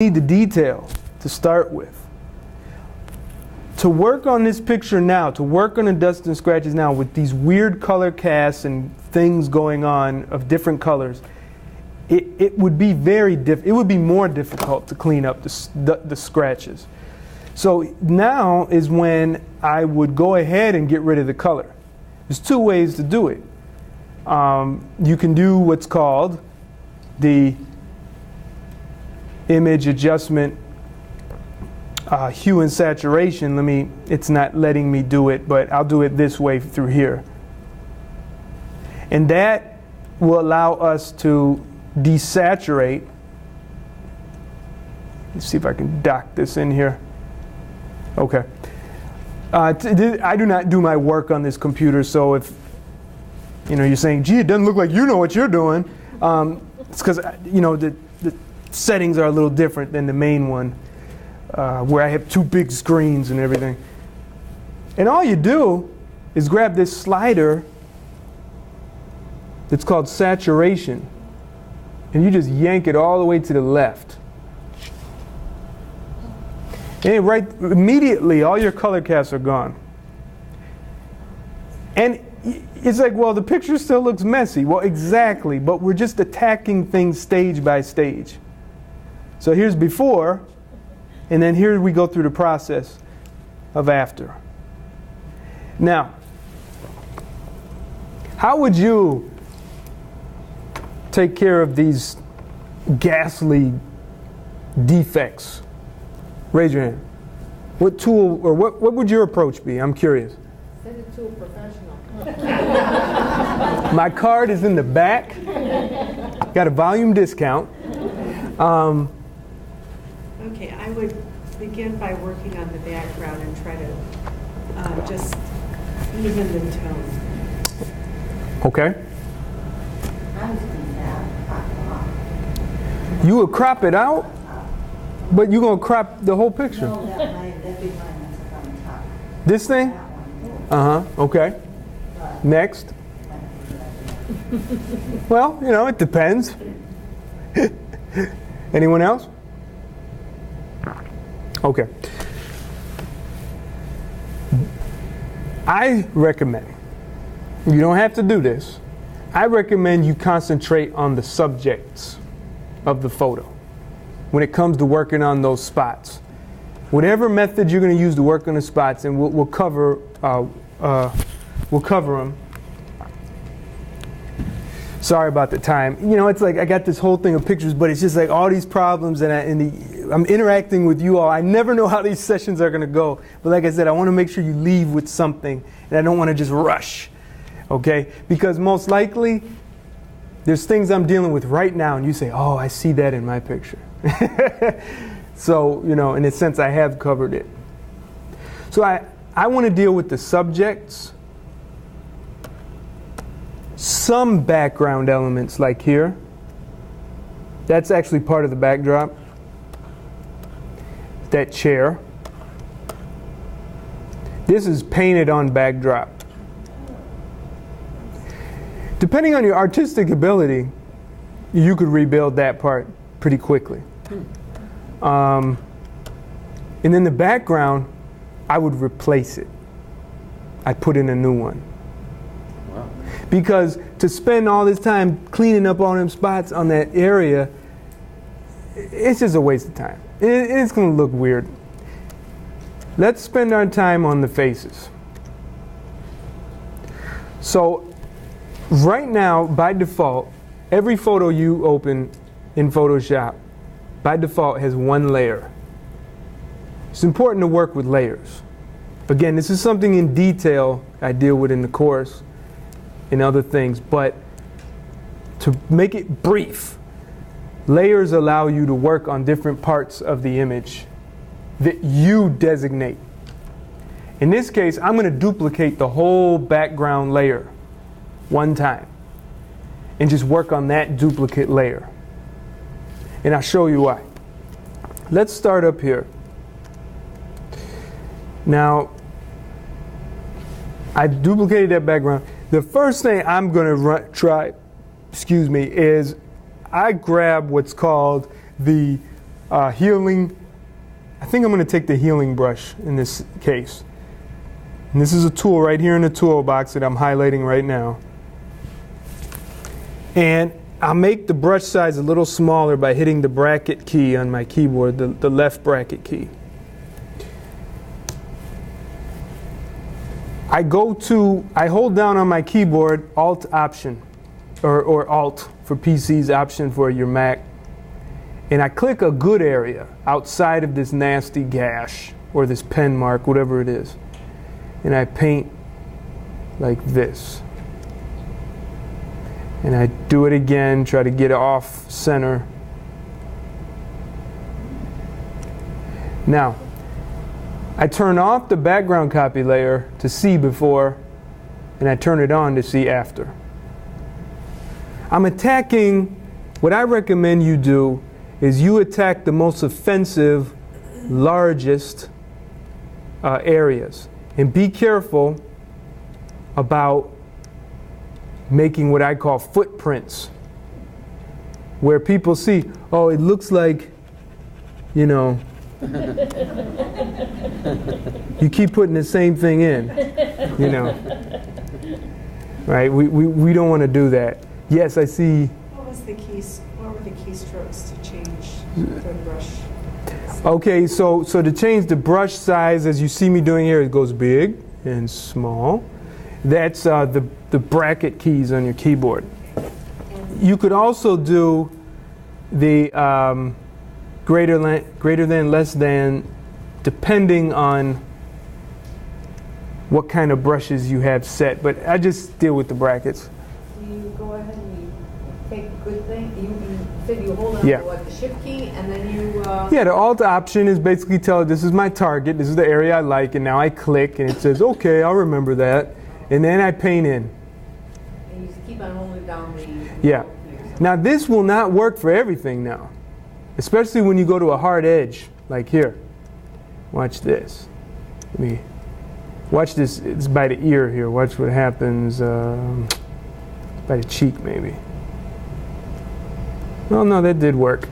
need the detail to start with. To work on this picture now, to work on the dust and scratches now with these weird color casts and things going on of different colors, it would be it would be more difficult to clean up the scratches. So now is when I would go ahead and get rid of the color. There's two ways to do it. You can do what's called the image adjustment hue and saturation. It's not letting me do it, but I'll do it this way through here. And that will allow us to desaturate. Let's see if I can dock this in here. Okay. I do not do my work on this computer, so if you're saying, gee, it doesn't look like you know what you're doing, it's because the settings are a little different than the main one, where I have two big screens and everything. And all you do is grab this slider that's called saturation, and you just yank it all the way to the left. And right immediately, all your color casts are gone. And it's like, well, the picture still looks messy. Well, exactly, but we're just attacking things stage by stage. So here's before, and then here we go through the process of after. Now, how would you take care of these ghastly defects? Raise your hand. What tool, or what would your approach be? I'm curious. Send it to a professional. My card is in the back. Got a volume discount. Okay, I would begin by working on the background and try to just even the tone. Okay. You would crop it out, but you're going to crop the whole picture. No, that'd be mine that's on top. This thing? Okay. Next. Well, it depends. Anyone else? Okay. I recommend, you don't have to do this, I recommend you concentrate on the subjects of the photo when it comes to working on those spots. Whatever method you're going to use to work on the spots, and we'll cover them. Sorry about the time. It's like I got this whole thing of pictures, but it's just like all these problems, and I'm interacting with you all. I never know how these sessions are going to go. But like I said, I want to make sure you leave with something, and I don't want to just rush. Okay? Because most likely, there's things I'm dealing with right now, and you say, oh, I see that in my picture. So, in a sense, I have covered it. So I want to deal with the subjects, some background elements like here. That's actually part of the backdrop. That chair. This is painted on backdrop. Depending on your artistic ability, you could rebuild that part pretty quickly. And then the background, I would replace it. I'd put in a new one. Wow. Because to spend all this time cleaning up all them spots on that area, it's just a waste of time. It's going to look weird. Let's spend our time on the faces. So right now, by default, every photo you open in Photoshop, by default, has one layer. It's important to work with layers. Again, this is something in detail I deal with in the course and other things, but to make it brief, layers allow you to work on different parts of the image that you designate. In this case, I'm going to duplicate the whole background layer one time and just work on that duplicate layer. And I'll show you why. Let's start up here. Now, I duplicated that background. The first thing I'm going to try, is I grab what's called the healing. I think I'm going to take the healing brush in this case. And this is a tool right here in the toolbox that I'm highlighting right now. And I'll make the brush size a little smaller by hitting the bracket key on my keyboard, the left bracket key. I hold down on my keyboard Alt Option, or Alt for PC's, Option for your Mac. And I click a good area outside of this nasty gash or this pen mark, whatever it is. And I paint like this. And I do it again, try to get it off center. Now, I turn off the background copy layer to see before, and I turn it on to see after. I'm attacking, what I recommend you do is you attack the most offensive, largest areas. And be careful about making what I call footprints, where people see, oh, it looks like, you know, you keep putting the same thing in, you know. Right? We don't want to do that. Yes, I see. What were the keystrokes to change the brush? Okay, so to change the brush size, as you see me doing here, it goes big and small. That's the bracket keys on your keyboard. You could also do the greater than, less than, depending on what kind of brushes you have set. But I just deal with the brackets. You go ahead and you take good thing. You said you hold on Yeah. to what, the shift key, and then you. Yeah, the Alt Option is basically tell it this is my target, this is the area I like, and now I click and it says, okay, I'll remember that. And then I paint in. And you just keep on holding down the. Yeah. Now this will not work for everything now, especially when you go to a hard edge, like here. Watch this. Watch this. It's by the ear here. Watch what happens. By the cheek, maybe. Well, no, that did work.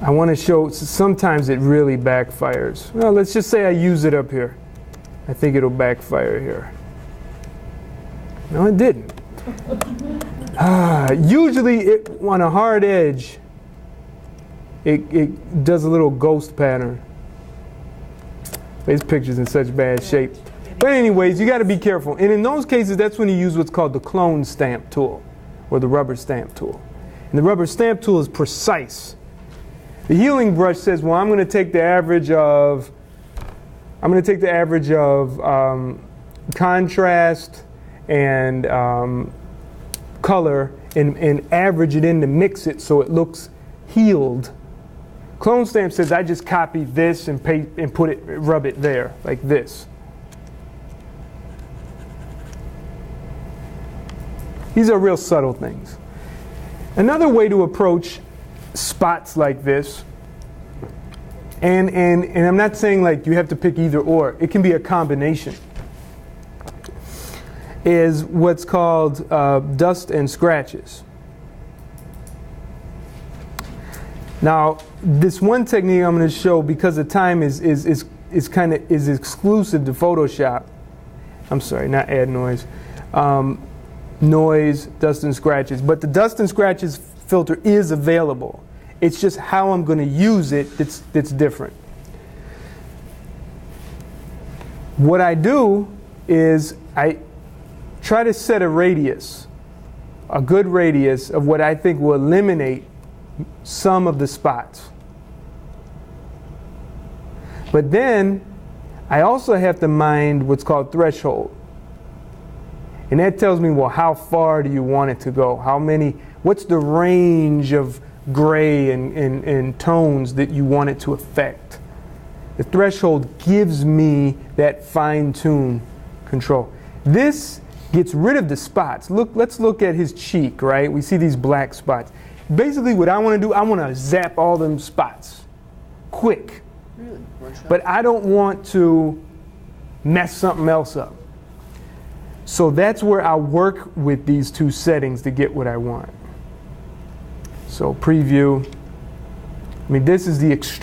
I want to show. Sometimes it really backfires. Well, let's just say I use it up here. I think it'll backfire here. No, it didn't. Usually, on a hard edge, it does a little ghost pattern. This picture's in such bad shape. But anyways, you got to be careful. And in those cases, that's when you use what's called the clone stamp tool or the rubber stamp tool. And the rubber stamp tool is precise. The healing brush says, well, I'm going to take the average of contrast and color and average it in to mix it so it looks healed. Clone stamp says I just copy this and paste and rub it there like this. These are real subtle things. Another way to approach spots like this, and I'm not saying like you have to pick either or, it can be a combination, is what's called dust and scratches. Now, this one technique I'm going to show, because the time is exclusive to Photoshop. I'm sorry, not add noise. Noise, dust and scratches. But the dust and scratches filter is available. It's just how I'm going to use it that's different. What I do is I try to set a radius, a good radius of what I think will eliminate some of the spots. But then I also have to mind what's called threshold. And that tells me, well, how far do you want it to go? What's the range of gray and tones that you want it to affect? The threshold gives me that fine-tune control. This gets rid of the spots. Let's look at his cheek, right? We see these black spots. Basically what I want to do, I want to zap all them spots quick. Really? One shot? But I don't want to mess something else up. So that's where I work with these two settings to get what I want. So preview, I mean, this is the extreme.